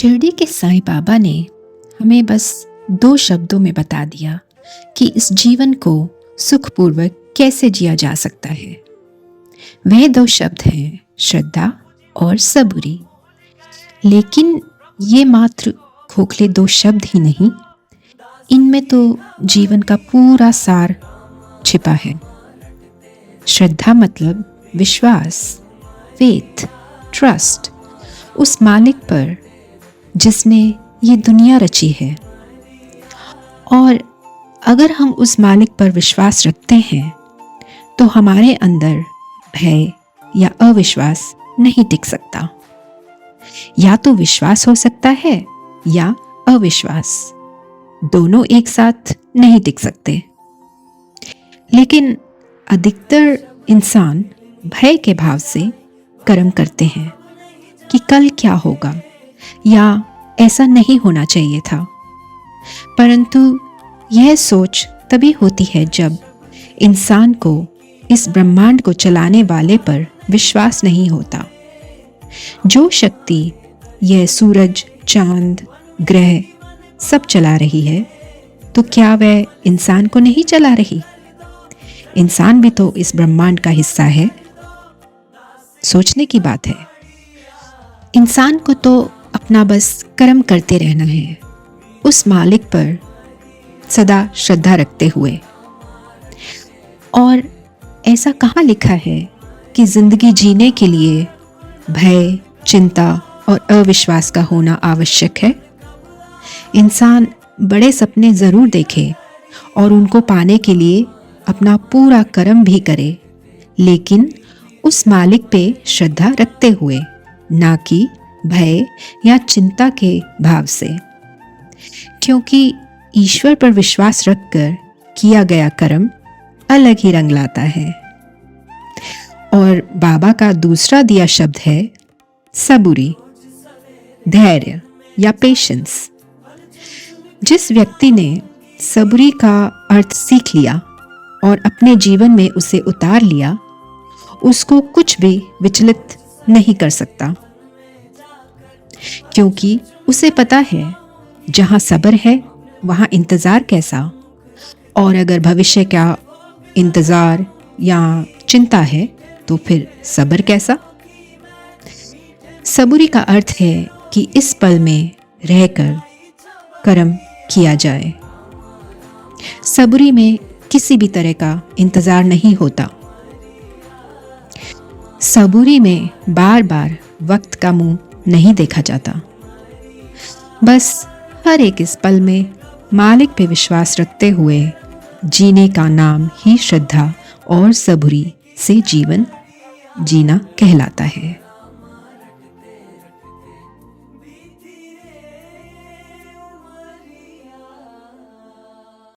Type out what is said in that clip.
शिरडी के साईं बाबा ने हमें बस 2 शब्दों में बता दिया कि इस जीवन को सुखपूर्वक कैसे जिया जा सकता है। वह 2 शब्द हैं श्रद्धा और सबूरी। लेकिन ये मात्र खोखले 2 शब्द ही नहीं, इनमें तो जीवन का पूरा सार छिपा है। श्रद्धा मतलब विश्वास, फेथ, ट्रस्ट उस मालिक पर जिसने ये दुनिया रची है। और अगर हम उस मालिक पर विश्वास रखते हैं तो हमारे अंदर भय या अविश्वास नहीं टिक सकता। या तो विश्वास हो सकता है या अविश्वास, दोनों एक साथ नहीं टिक सकते। लेकिन अधिकतर इंसान भय के भाव से कर्म करते हैं कि कल क्या होगा या ऐसा नहीं होना चाहिए था। परंतु यह सोच तभी होती है जब इंसान को इस ब्रह्मांड को चलाने वाले पर विश्वास नहीं होता। जो शक्ति यह सूरज, चांद, ग्रह सब चला रही है, तो क्या वह इंसान को नहीं चला रही? इंसान भी तो इस ब्रह्मांड का हिस्सा है। सोचने की बात है। इंसान को तो अपना बस कर्म करते रहना है, उस मालिक पर सदा श्रद्धा रखते हुए। और ऐसा कहाँ लिखा है कि जिंदगी जीने के लिए भय, चिंता और अविश्वास का होना आवश्यक है? इंसान बड़े सपने जरूर देखे और उनको पाने के लिए अपना पूरा कर्म भी करे, लेकिन उस मालिक पे श्रद्धा रखते हुए, ना कि भय या चिंता के भाव से। क्योंकि ईश्वर पर विश्वास रखकर किया गया कर्म अलग ही रंग लाता है। और बाबा का दूसरा दिया शब्द है सबूरी, धैर्य या पेशेंस। जिस व्यक्ति ने सबूरी का अर्थ सीख लिया और अपने जीवन में उसे उतार लिया, उसको कुछ भी विचलित नहीं कर सकता। क्योंकि उसे पता है जहां सब्र है वहां इंतजार कैसा, और अगर भविष्य का इंतजार या चिंता है तो फिर सब्र कैसा। सबूरी का अर्थ है कि इस पल में रहकर कर्म किया जाए। सबूरी में किसी भी तरह का इंतजार नहीं होता। सबूरी में बार बार वक्त का मुंह नहीं देखा जाता। बस हर एक इस पल में मालिक पे विश्वास रखते हुए जीने का नाम ही श्रद्धा और सबूरी से जीवन जीना कहलाता है।